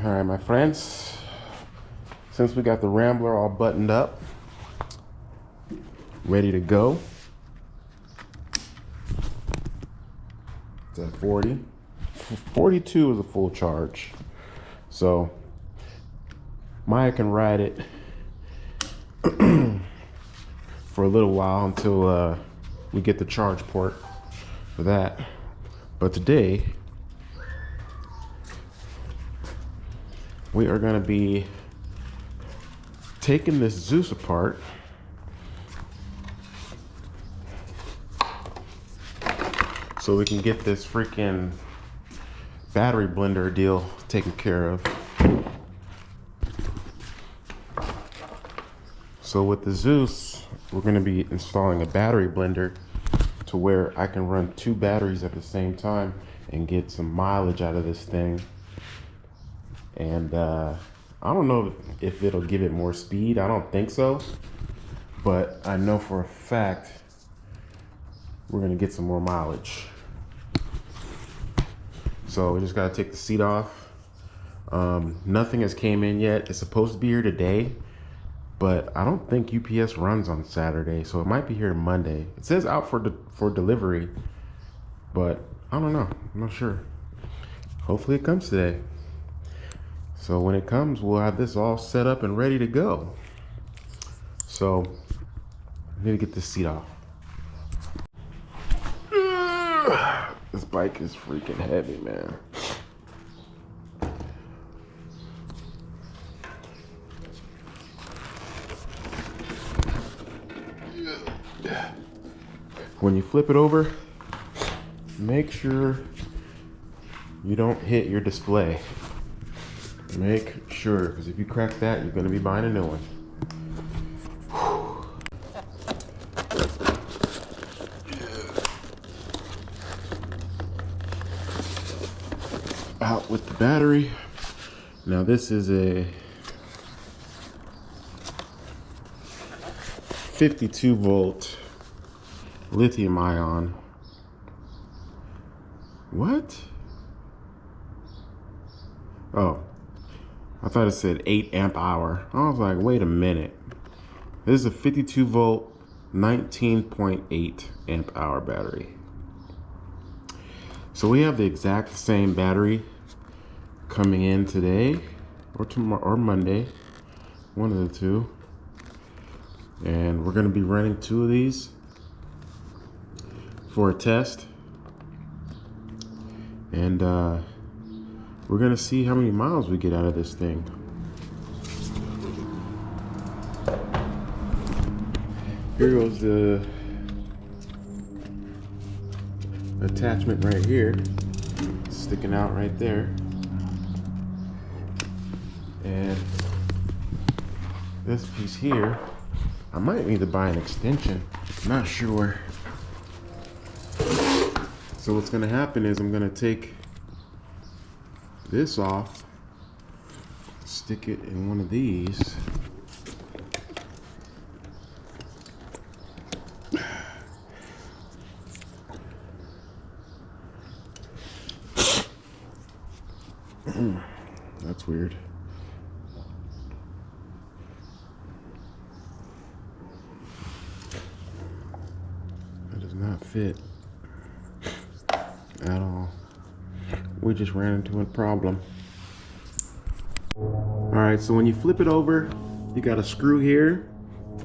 All right, my friends, since we got the Rambler all buttoned up, ready to go, it's at 40. 42 is a full charge. So Maya can ride it for a little while until we get the charge port for that. But today, we are going to be taking this ZOOZ apart so we can get this freaking battery blender deal taken care of. So with the ZOOZ, we're going to be installing a battery blender to where I can run 2 batteries at the same time and get some mileage out of this thing. And I don't know if it'll give it more speed. I don't think so, but I know for a fact we're gonna get some more mileage. So we just gotta take the seat off. Nothing has came in yet. It's supposed to be here today, but I don't think UPS runs on Saturday, so it might be here Monday. It says out for delivery, but I don't know. I'm not sure. Hopefully it comes today. So when it comes, we'll have this all set up and ready to go. So I need to get this seat off. This bike is freaking heavy, man. When you flip it over, make sure you don't hit your display. Make sure, because if you crack that, you're going to be buying a new one. Out with the battery. Now this is a 52 volt lithium ion. What? Oh, I thought it said 8 amp hour. I was like, wait a minute. This is a 52 volt, 19.8 amp hour battery. So we have the exact same battery coming in today or tomorrow or Monday, one of the two. And we're gonna be running 2 of these for a test. And we're gonna see how many miles we get out of this thing. Here goes the attachment right here, sticking out right there. And this piece here, I might need to buy an extension, not sure. So what's gonna happen is I'm gonna take this off, stick it in one of these. That's weird. That does not fit at all. We just ran into a problem. All right, so when you flip it over, you got a screw here.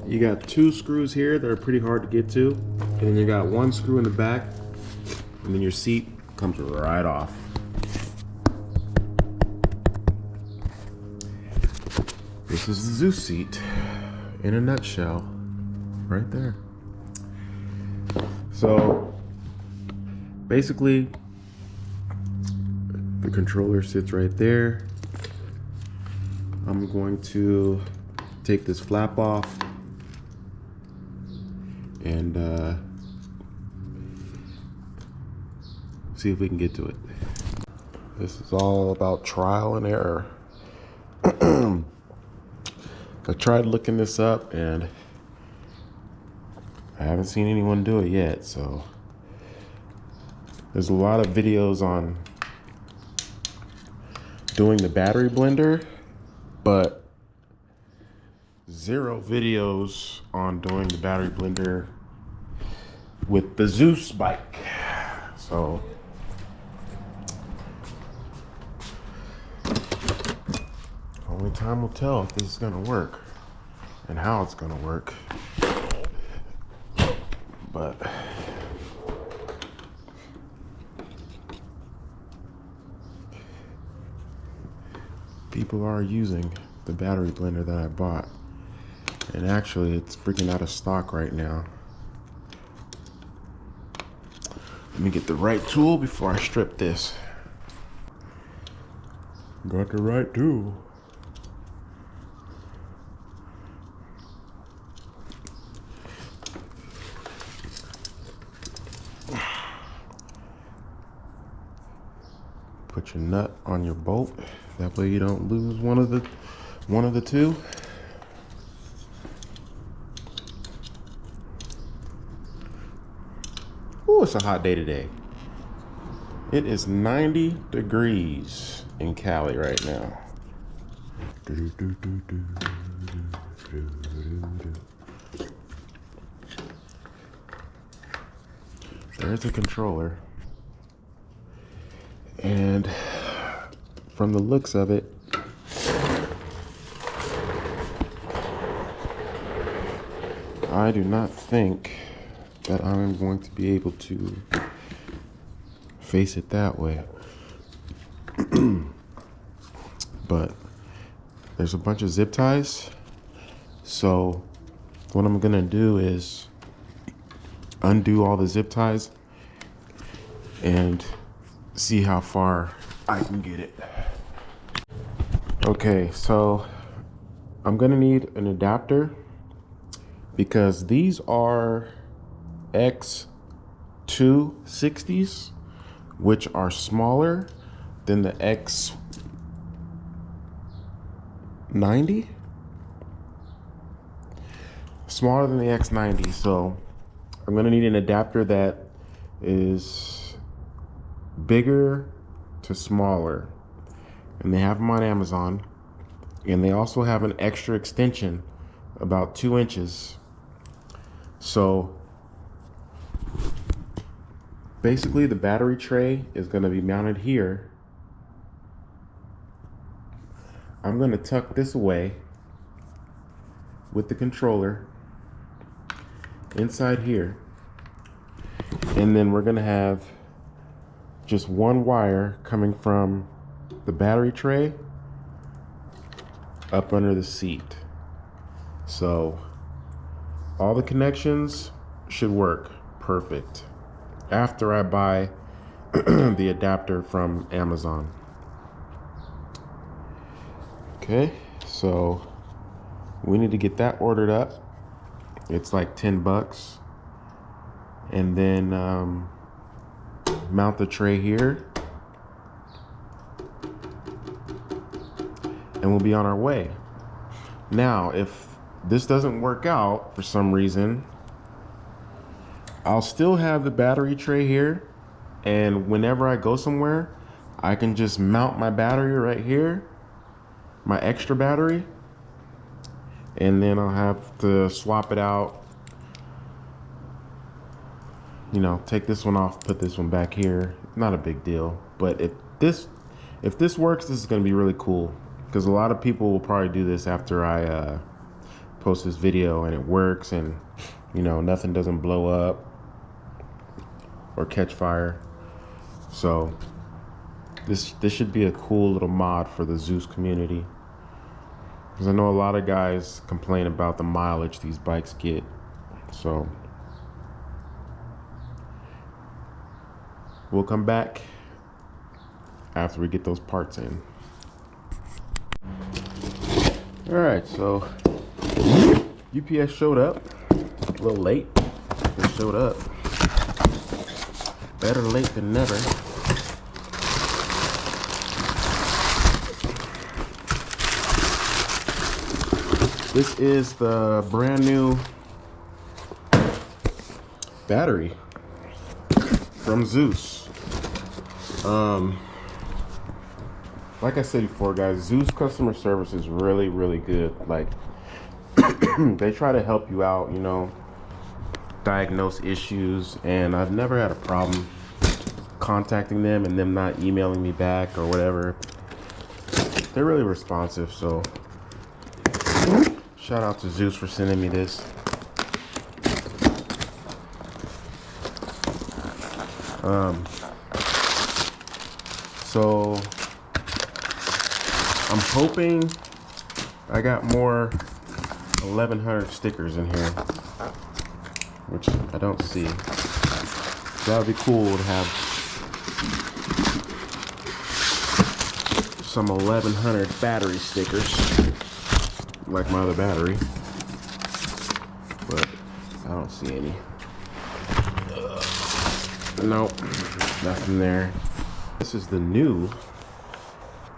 You got 2 screws here that are pretty hard to get to. And then you got 1 screw in the back. And then your seat comes right off. This is the ZOOZ seat in a nutshell, right there. So basically, the controller sits right there. I'm going to take this flap off and see if we can get to it. This is all about trial and error. I tried looking this up and I haven't seen anyone do it yet, so there's a lot of videos on doing the battery blender, but 0 videos on doing the battery blender with the ZOOZ bike. So only time will tell if this is gonna work and how it's gonna work. But people are using the battery blender that I bought, and actually it's freaking out of stock right now. Let me get the right tool before I strip this. Got the right tool. Put your nut on your bolt. That way you don't lose one of the two. Ooh, it's a hot day today. It is 90 degrees in Cali right now. There's the controller. And from the looks of it, I do not think that I'm going to be able to face it that way. But there's a bunch of zip ties. So what I'm gonna do is undo all the zip ties and see how far I can get it. Okay, so I'm gonna need an adapter because these are X260s, which are smaller than the X90. Smaller than the X90, so I'm gonna need an adapter that is bigger to smaller, and they have them on Amazon, and they also have an extra extension about 2 inches. So basically the battery tray is going to be mounted here. I'm going to tuck this away with the controller inside here, and then we're going to have just one wire coming from the battery tray up under the seat. So all the connections should work perfect after I buy the adapter from Amazon. Okay, so we need to get that ordered up. It's like 10 bucks. And then mount the tray here, and we'll be on our way. Now, if this doesn't work out for some reason, I'll still have the battery tray here, and whenever I go somewhere, I can just mount my battery right here, my extra battery, and then I'll have to swap it out. You know, take this one off, put this one back here. Not a big deal. But if this works, this is going to be really cool, because a lot of people will probably do this after I post this video and it works, and you know, nothing doesn't blow up or catch fire. So this should be a cool little mod for the ZOOZ community, because I know a lot of guys complain about the mileage these bikes get. So we'll come back after we get those parts in. All right, so UPS showed up a little late. It showed up. Better late than never. This is the brand new battery from ZOOZ. like I said before, guys, ZOOZ customer service is really, really good. Like, they try to help you out, you know, diagnose issues, and I've never had a problem contacting them and them not emailing me back or whatever. They're really responsive, so shout out to ZOOZ for sending me this. So I'm hoping I got more 1100 stickers in here, which I don't see. That would be cool to have some 1100 battery stickers, like my other battery, but I don't see any. Nope, nothing there. This is the new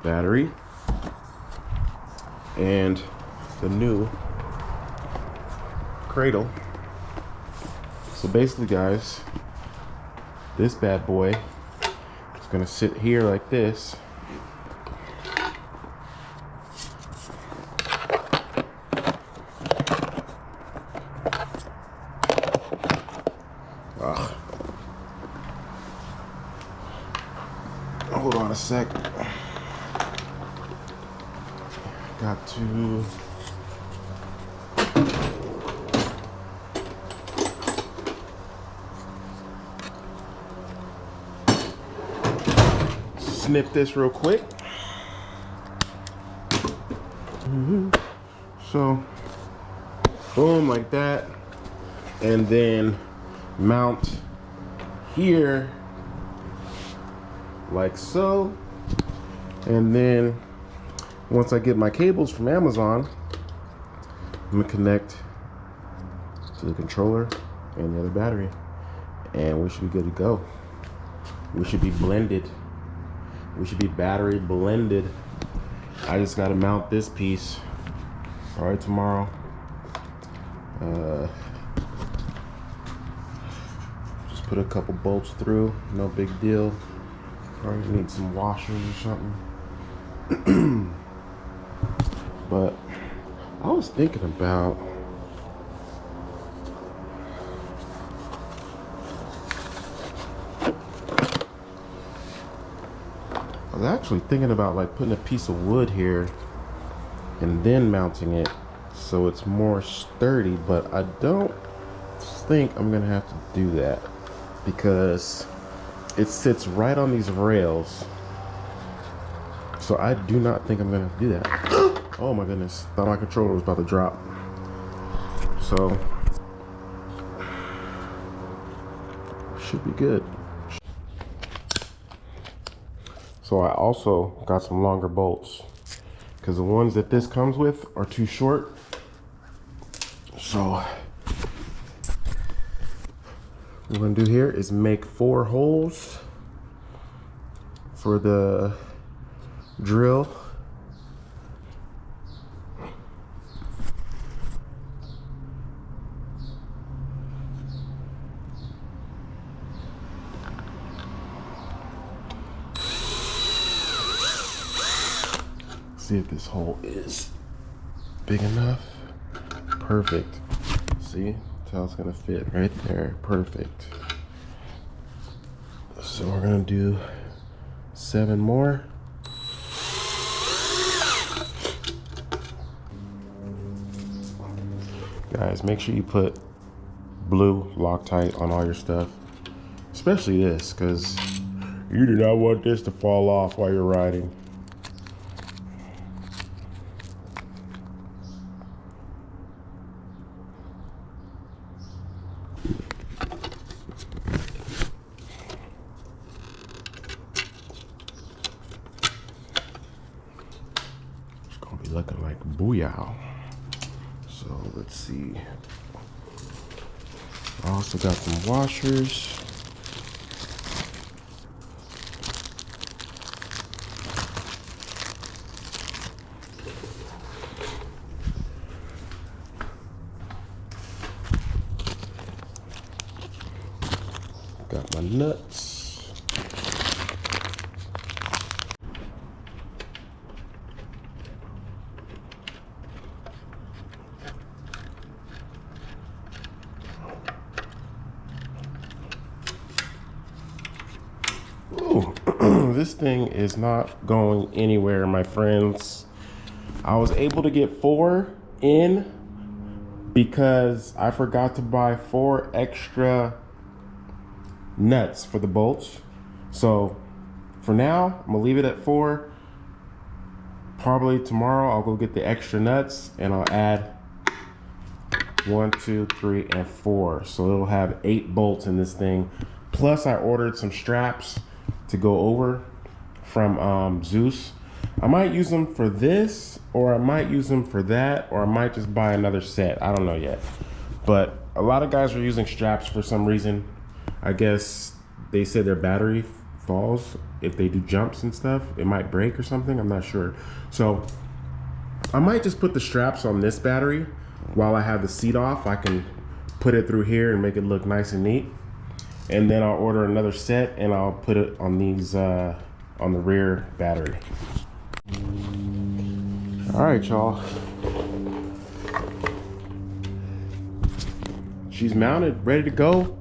battery and the new cradle. So basically, guys, this bad boy is gonna sit here like this. Hold on a sec. Got to snip this real quick. So, boom, like that, and then mount here like so. And then once I get my cables from Amazon, I'm gonna connect to the controller and the other battery, and we should be good to go. We should be blended. We should be battery blended. I just gotta mount this piece probably tomorrow. Just put a couple bolts through, no big deal. Probably need some washers or something. But I was thinking about like putting a piece of wood here and then mounting it so it's more sturdy, but I don't think I'm gonna have to do that because it sits right on these rails. So I do not think I'm gonna do that. Oh my goodness, thought my controller was about to drop. So should be good. So I also got some longer bolts because the ones that this comes with are too short. So what I'm gonna do here is make 4 holes for the drill. See if this hole is big enough. Perfect. See? That's how it's gonna fit right there. Perfect. So we're gonna do 7 more. Guys, make sure you put blue Loctite on all your stuff, especially this, because you do not want this to fall off while you're riding. It's gonna be looking like booyah. So let's see. I also got some washers. Got my nuts. this thing is not going anywhere, my friends. I was able to get 4 in because I forgot to buy 4 extra nuts for the bolts. So for now, I'm gonna leave it at 4. Probably tomorrow I'll go get the extra nuts and I'll add 1, 2, 3, and 4. So it'll have 8 bolts in this thing. Plus I ordered some straps to go over from ZOOZ. I might use them for this, or I might use them for that, or I might just buy another set. I don't know yet. But a lot of guys are using straps for some reason. I guess they said their battery falls if they do jumps and stuff. It might break or something, I'm not sure. So I might just put the straps on this battery while I have the seat off. I can put it through here and make it look nice and neat. And then I'll order another set and I'll put it on these, on the rear battery. All right, y'all. She's mounted, ready to go.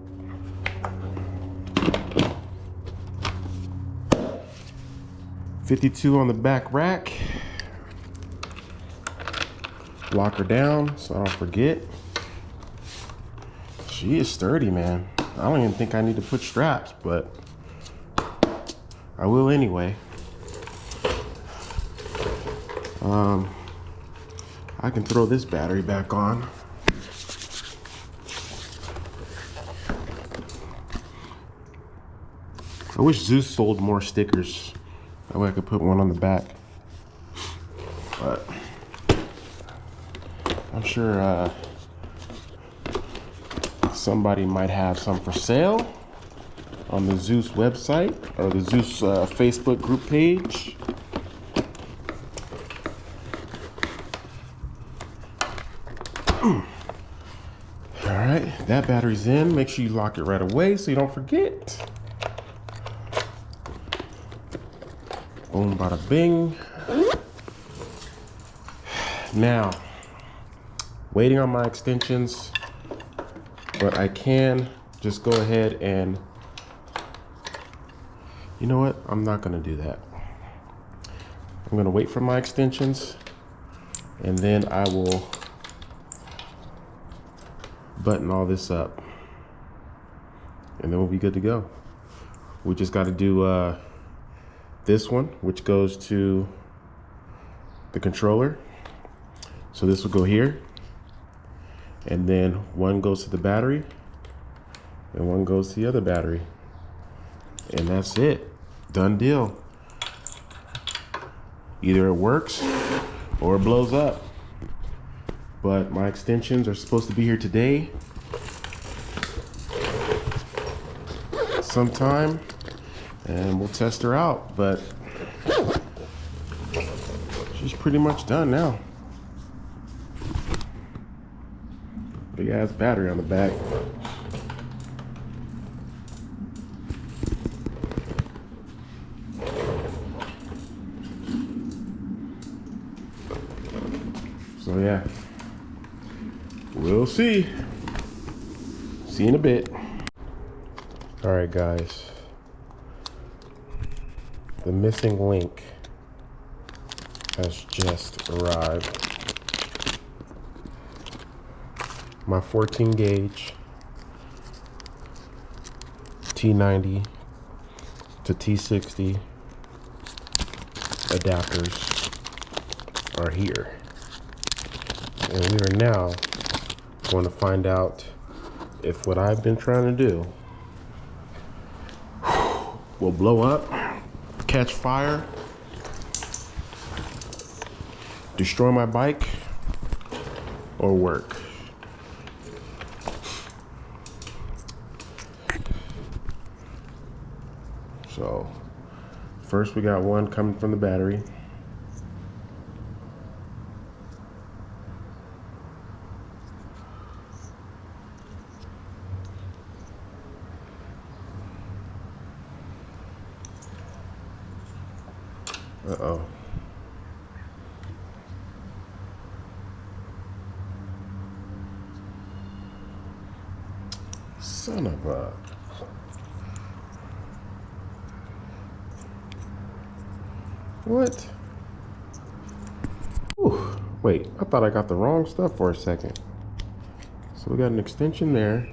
.52 on the back rack. Lock her down so I don't forget. She is sturdy, man. I don't even think I need to put straps, but I will anyway. I can throw this battery back on. I wish ZOOZ sold more stickers. That way I could put one on the back. But I'm sure somebody might have some for sale on the ZOOZ website or the ZOOZ Facebook group page. All right, that battery's in. Make sure you lock it right away so you don't forget. Boom, bada bing. Now, waiting on my extensions, but I can just go ahead and, you know what? I'm not gonna do that. I'm gonna wait for my extensions and then I will button all this up and then we'll be good to go. We just got to do this one, which goes to the controller. So this will go here, and then one goes to the battery and one goes to the other battery, and that's it. Done deal. Either it works or it blows up. But my extensions are supposed to be here today sometime, and we'll test her out. But she's pretty much done now. Big ass battery on the back. So yeah, we'll see. See you in a bit. All right, guys. The missing link has just arrived. My 14 gauge T90 to T60 adapters are here. And we are now going to find out if what I've been trying to do will blow up, catch fire, destroy my bike, or work. So first we got one coming from the battery. Uh-oh. Son of a... What? Whew. Wait, I thought I got the wrong stuff for a second. So we got an extension there.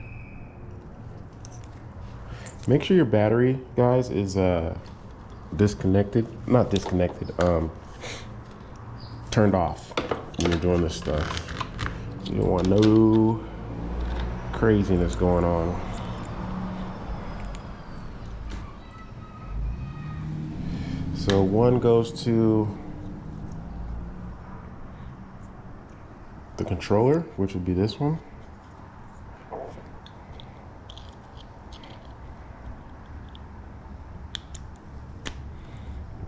Make sure your battery, guys, is disconnected. Not disconnected. Turned off when you're doing this stuff. You don't want no craziness going on. So one goes to the controller, which would be this one.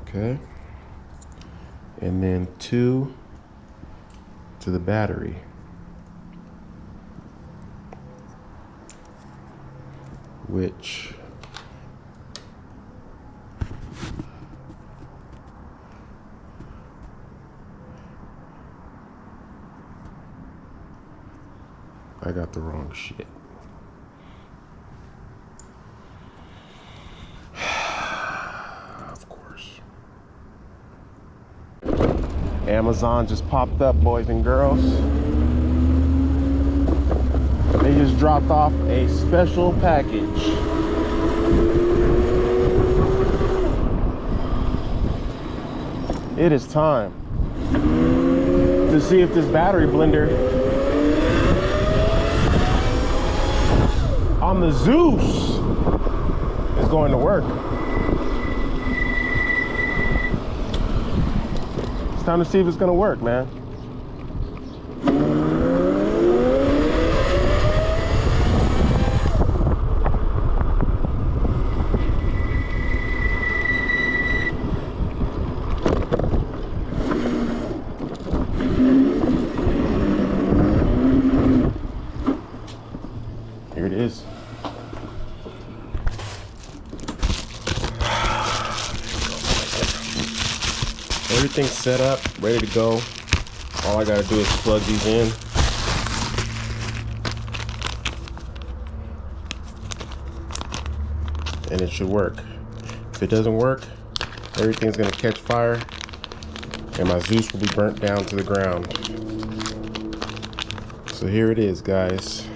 Okay. And then two to the battery. Which I got the wrong shit. Of course. Amazon just popped up, boys and girls. They just dropped off a special package. It is time to see if this battery blender on the ZOOZ is going to work. It's time to see if it's going to work, man. Here it is. Everything's set up, ready to go. All I gotta do is plug these in. And it should work. If it doesn't work, everything's gonna catch fire and my ZOOZ will be burnt down to the ground. So here it is, guys.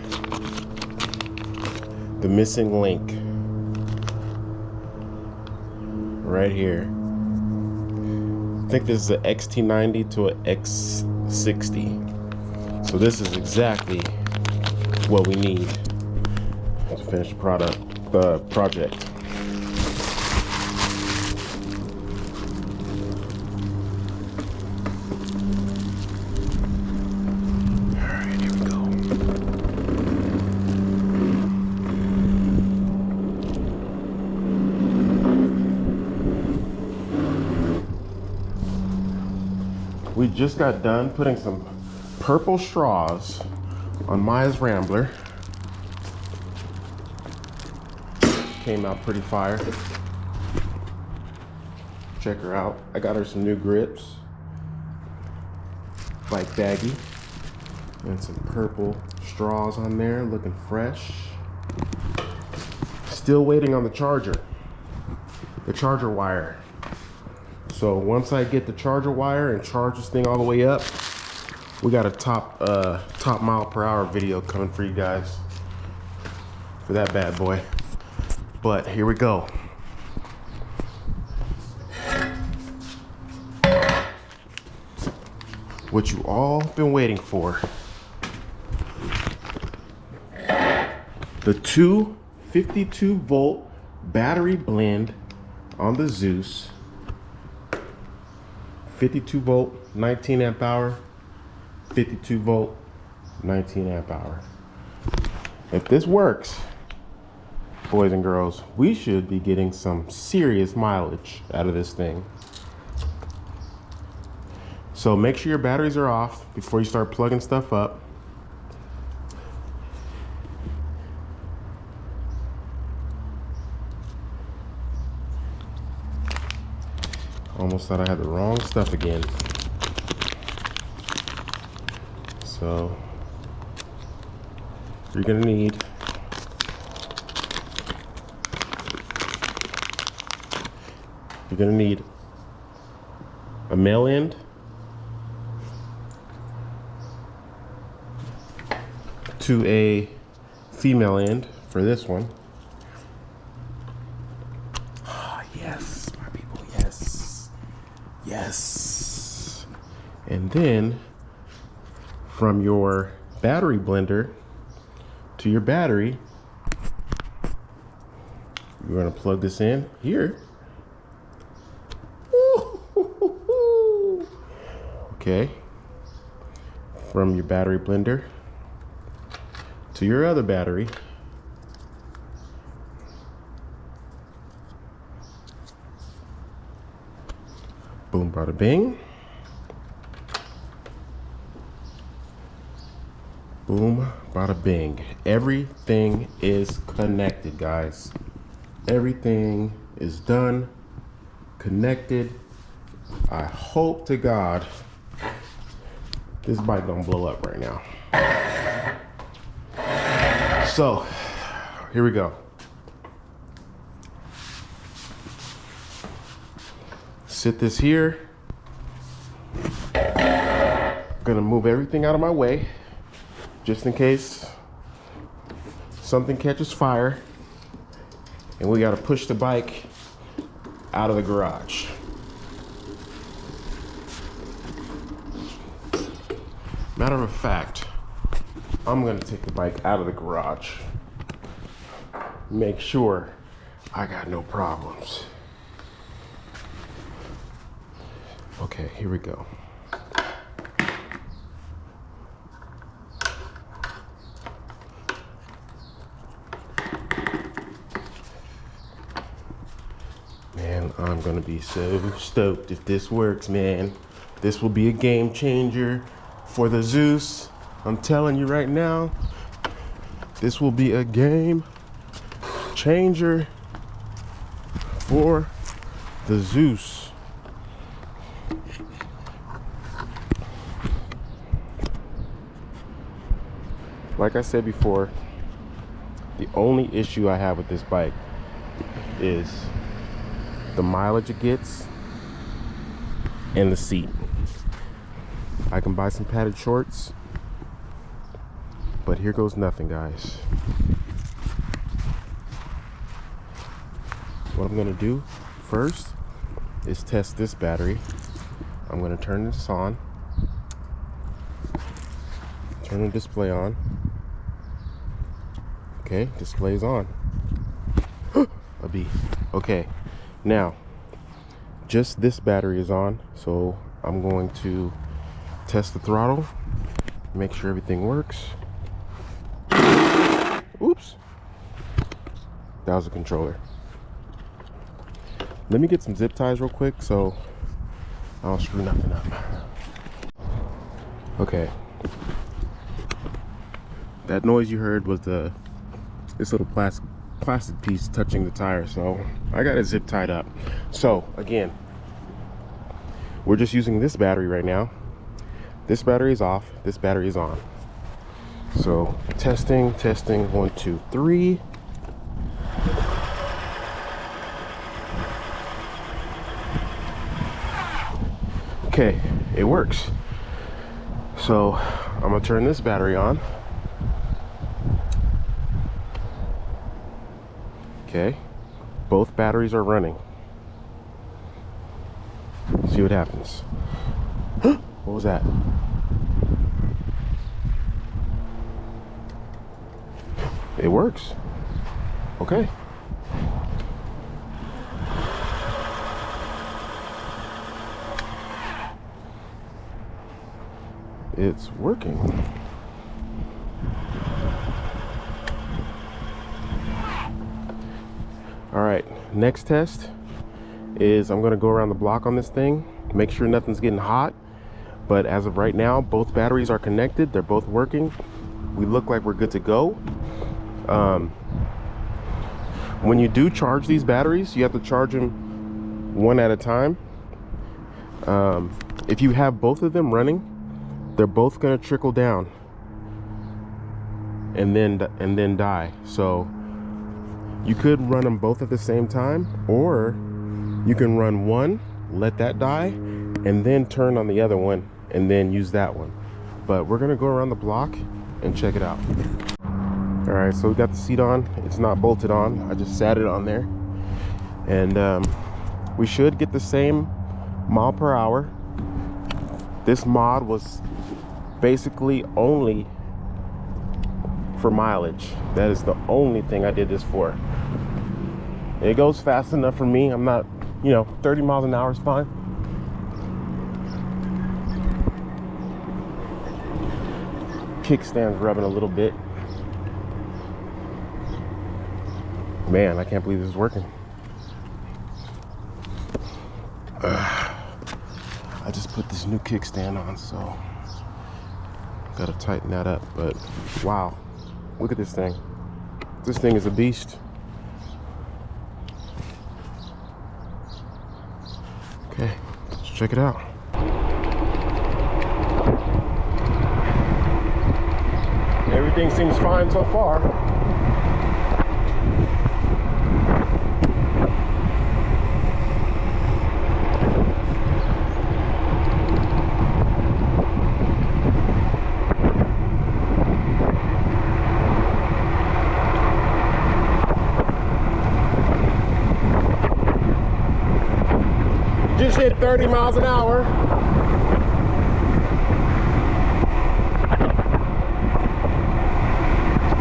The missing link. Right here. I think this is an XT90 to an X60. So this is exactly what we need to finish the project. Alright, here we go. We just got done putting some purple straws on Maya's Rambler. Came out pretty fire. Check her out. I got her some new grips. Bike baggy. And some purple straws on there, looking fresh. Still waiting on the charger wire. So once I get the charger wire and charge this thing all the way up, we got a top mile per hour video coming for you guys for that bad boy. But here we go. What you all been waiting for. The 252 volt battery blend on the ZOOZ. 52 volt, 19 amp hour, 52 volt, 19 amp hour. If this works, boys and girls, we should be getting some serious mileage out of this thing. So make sure your batteries are off before you start plugging stuff up. Almost thought I had the wrong stuff again. So you're gonna need male end to a female end for this one. Oh, yes, my people, yes. Yes. And then from your battery blender to your battery, you're gonna plug this in here. Okay. From your battery blender to your other battery. Boom, bada bing. Boom, bada bing. Everything is connected, guys. Everything is done, connected. I hope to God this bike don't blow up right now. So, here we go. Sit this here. Gonna move everything out of my way, just in case something catches fire and we gotta push the bike out of the garage. Matter of fact, I'm gonna take the bike out of the garage. Make sure I got no problems. Okay, here we go. Man, I'm gonna be so stoked if this works, man. This will be a game changer for the ZOOZ. I'm telling you right now, this will be a game changer for the ZOOZ. Like I said before, the only issue I have with this bike is the mileage it gets and the seat. I can buy some padded shorts, but here goes nothing, guys. What I'm gonna do first is test this battery. I'm gonna turn this on, turn the display on. Okay, display's on. A B. Okay, now just this battery is on, so I'm going to test the throttle, make sure everything works. Oops, that was a controller. Let me get some zip ties real quick so I don't screw nothing up. Okay, that noise you heard was this little plastic piece touching the tire, so I got it zip tied up. So again, we're just using this battery right now. This battery is off, this battery is on. So testing, 1, 2, 3. Okay, it works. So I'm gonna turn this battery on. Okay, both batteries are running. See what happens. What was that? It works. Okay. It's working. All right, next test is I'm gonna go around the block on this thing, make sure nothing's getting hot. But as of right now, both batteries are connected. They're both working. We look like we're good to go. When you do charge these batteries, you have to charge them one at a time. If you have both of them running, they're both gonna trickle down and then die. So you could run them both at the same time, or you can run one, let that die, and then turn on the other one and then use that one. But we're gonna go around the block and check it out. All right, so we got the seat on. It's not bolted on. I just sat it on there. And we should get the same mile per hour. This mod was basically only for mileage. That is the only thing I did this for. It goes fast enough for me. I'm not, you know, 30 miles an hour is fine. Kickstand's rubbing a little bit. Man, I can't believe this is working. I just put this new kickstand on, so gotta tighten that up. But wow, look at this thing. This thing is a beast. Okay, let's check it out. Everything seems fine so far. Just hit 30 miles an hour.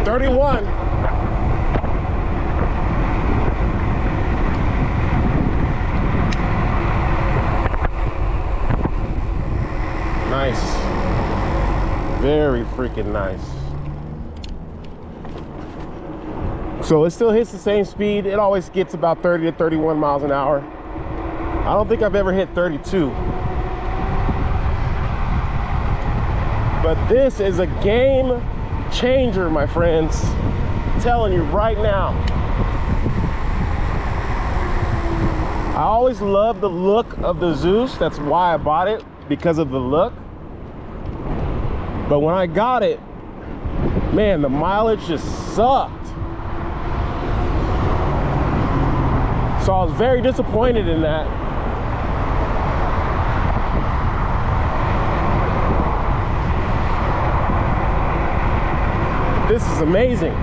$31. Nice. Very freaking nice. So it still hits the same speed. It always gets about 30 to 31 miles an hour. I don't think I've ever hit 32. But this is a game changer, my friends. I'm telling you right now. I always loved the look of the ZOOZ. That's why I bought it, because of the look. But when I got it, man, the mileage just sucked. So I was very disappointed in that. This is amazing.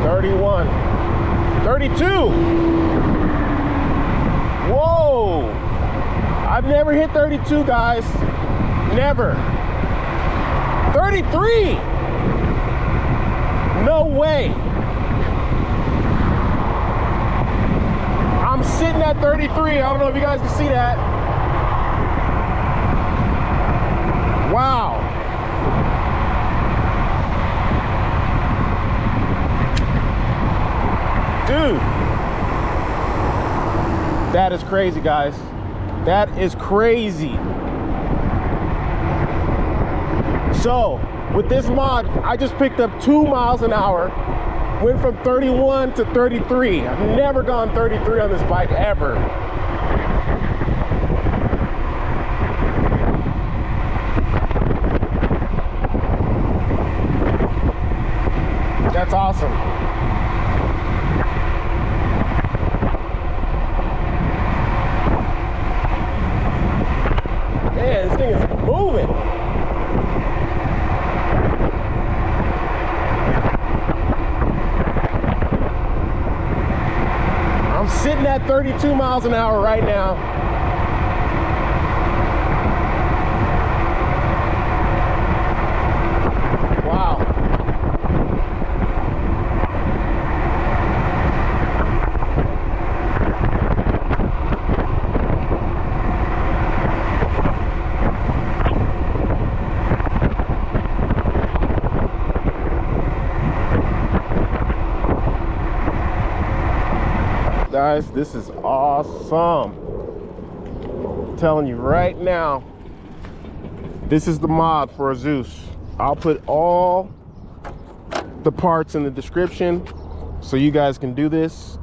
$31. $32. Whoa. I've never hit 32, guys. Never. 33. No way. I'm sitting at 33. I don't know if you guys can see that. Wow. Dude. That is crazy, guys. That is crazy. So, with this mod, I just picked up 2 miles an hour. Went from 31 to 33. I've never gone 33 on this bike, ever. That's awesome. Man, this thing is moving. I'm sitting at 32 miles an hour right now. Wow. Guys, this is awesome. I'm telling you right now, this is the mod for a ZOOZ. I'll put all the parts in the description so you guys can do this.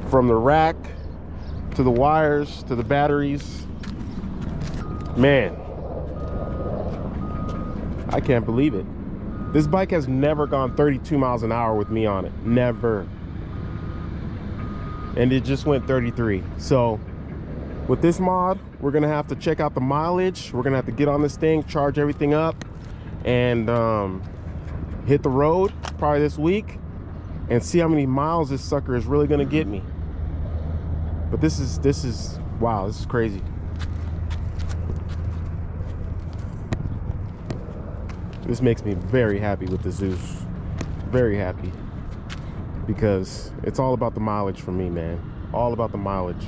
From the rack to the wires to the batteries. Man, I can't believe it. This bike has never gone 32 miles an hour with me on it. Never. And it just went 33. So with this mod, we're gonna have to check out the mileage. We're gonna have to get on this thing, charge everything up, and hit the road probably this week and see how many miles this sucker is really gonna get me. But this is wow, this is crazy. This makes me very happy with the ZOOZ. Very happy. Because it's all about the mileage for me, man. All about the mileage.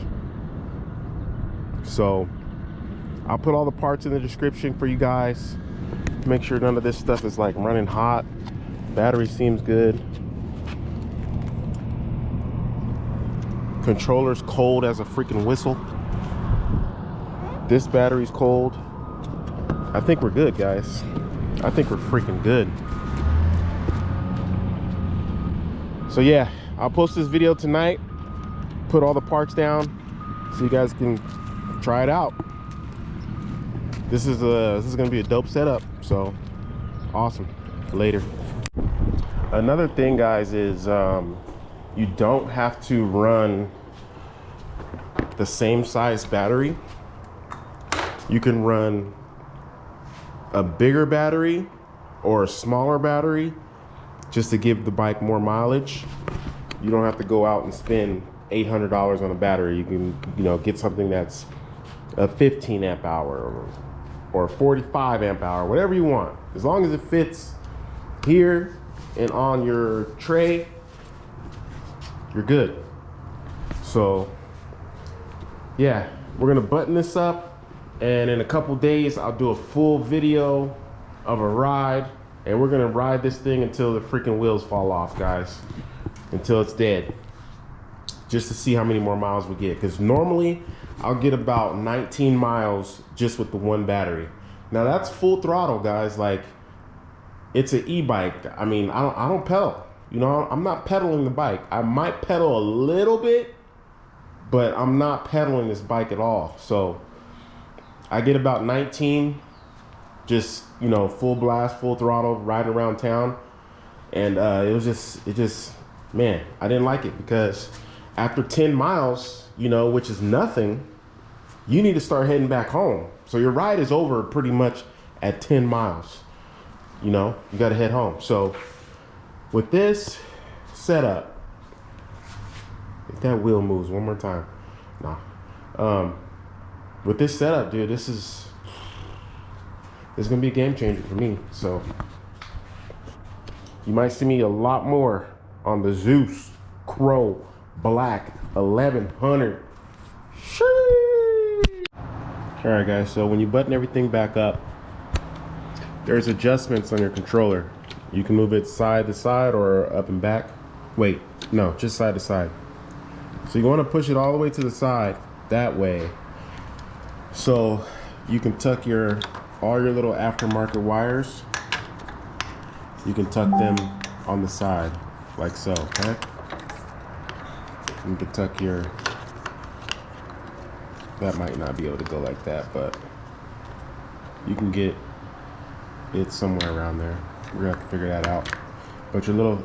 So I'll put all the parts in the description for you guys. Make sure none of this stuff is like running hot. Battery seems good. Controller's cold as a freaking whistle. This battery's cold. I think we're good, guys. I think we're freaking good. So yeah, I'll post this video tonight, put all the parts down so you guys can try it out. This is gonna be a dope setup, so awesome. Later. Another thing, guys, is you don't have to run the same size battery. You can run a bigger battery or a smaller battery just to give the bike more mileage. You don't have to go out and spend $800 on a battery. You can, you know, get something that's a 15 amp hour or 45 amp hour, whatever you want. As long as it fits here and on your tray, you're good. So yeah, we're gonna button this up, and in a couple days I'll do a full video of a ride, and we're gonna ride this thing until the freaking wheels fall off, guys, until it's dead, just to see how many more miles we get. Because normally I'll get about 19 miles just with the one battery. Now that's full throttle, guys. Like, it's an e-bike. I mean, I don't pedal. You know, I'm not pedaling the bike. I might pedal a little bit, but I'm not pedaling this bike at all. So I get about 19, just, you know, full blast, full throttle, riding around town. And it just, man, I didn't like it, because after 10 miles, you know, which is nothing, you need to start heading back home. So your ride is over pretty much at 10 miles. You know, you got to head home. So with this setup, if that wheel moves one more time, nah. With this setup, dude, this is gonna be a game changer for me. So you might see me a lot more on the ZOOZ Crow Black 1100. All right, guys, so when you button everything back up, there's adjustments on your controller. You can move it side to side or up and back. Wait, no, just side to side. So you want to push it all the way to the side, that way, so you can tuck all your little aftermarket wires. You can tuck them on the side, like so, okay? You can tuck that might not be able to go like that, but you can get it somewhere around there. We're gonna have to figure that out. But your little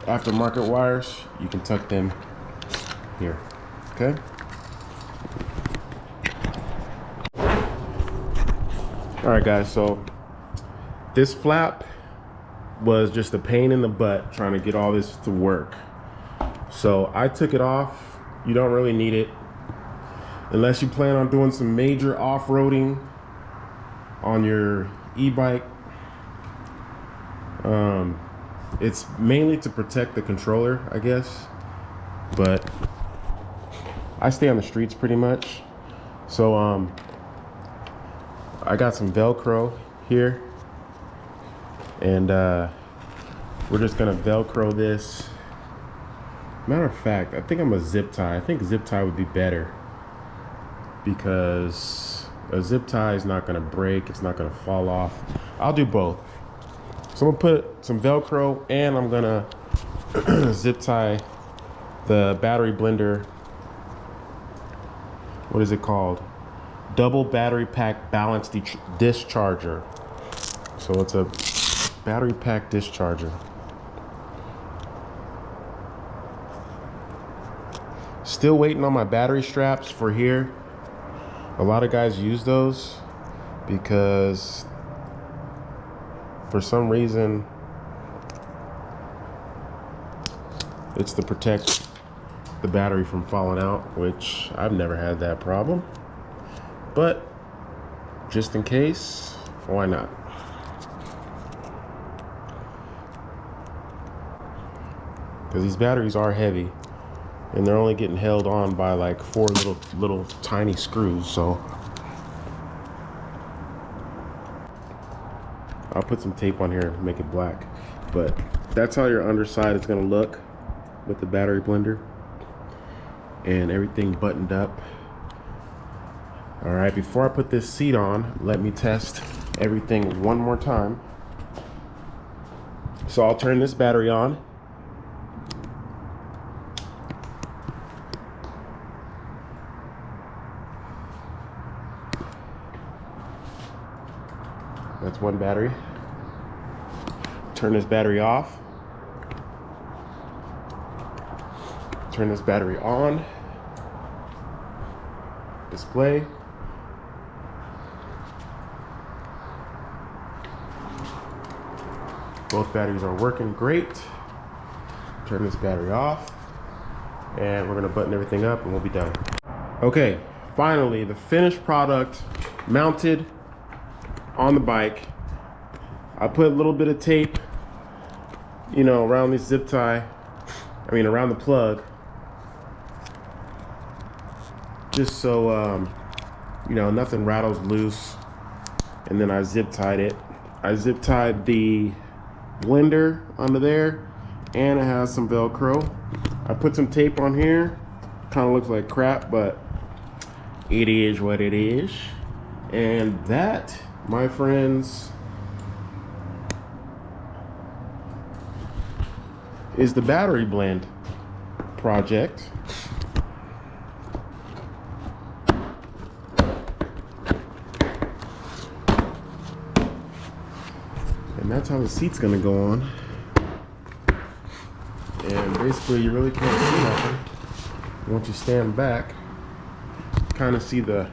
aftermarket wires, you can tuck them here, okay? All right, guys, so this flap was just a pain in the butt trying to get all this to work. So I took it off. You don't really need it unless you plan on doing some major off-roading on your e-bike. It's mainly to protect the controller, I guess, but I stay on the streets pretty much. So I got some Velcro here, and we're just gonna Velcro this. Matter of fact, I think I'm a zip tie. I think zip tie would be better, because a zip tie is not gonna break, it's not gonna fall off. I'll do both. So I'm gonna put some Velcro, and I'm gonna zip tie the battery blender. What is it called? Double battery pack balance discharger. So it's a Battery pack discharger. Still waiting on my battery straps for here. A lot of guys use those because for some reason it's to protect the battery from falling out, which I've never had that problem. But just in case, why not? Because these batteries are heavy and they're only getting held on by like 4 little tiny screws. So I'll put some tape on here to make it black, but that's how your underside is going to look with the battery blender and everything buttoned up. All right, before I put this seat on, let me test everything one more time. So I'll turn this battery on. That's one battery. Turn this battery off. Turn this battery on. Display. Both batteries are working great. Turn this battery off. And we're gonna button everything up and we'll be done. Okay, finally, the finished product mounted on the bike. I put a little bit of tape, you know, around this zip tie, around the plug, just so, you know, nothing rattles loose. And then I zip tied it. I zip tied the blender under there, and it has some Velcro. I put some tape on here. Kind of looks like crap, but it is what it is. And that, my friends, is the battery blend project. And that's how the seat's gonna go on. And basically you really can't see nothing. Once you stand back, kind of see the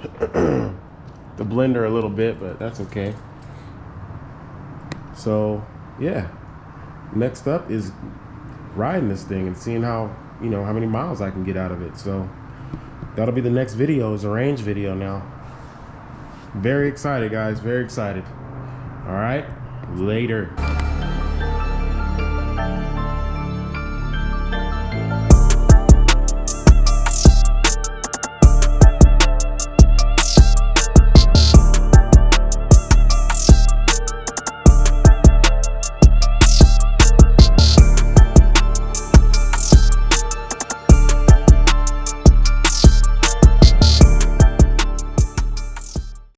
the blender a little bit, but that's okay. So yeah, next up is riding this thing and seeing how, you know, how many miles I can get out of it. So that'll be the next video, is a range video now. Very excited, guys, very excited. All right, later.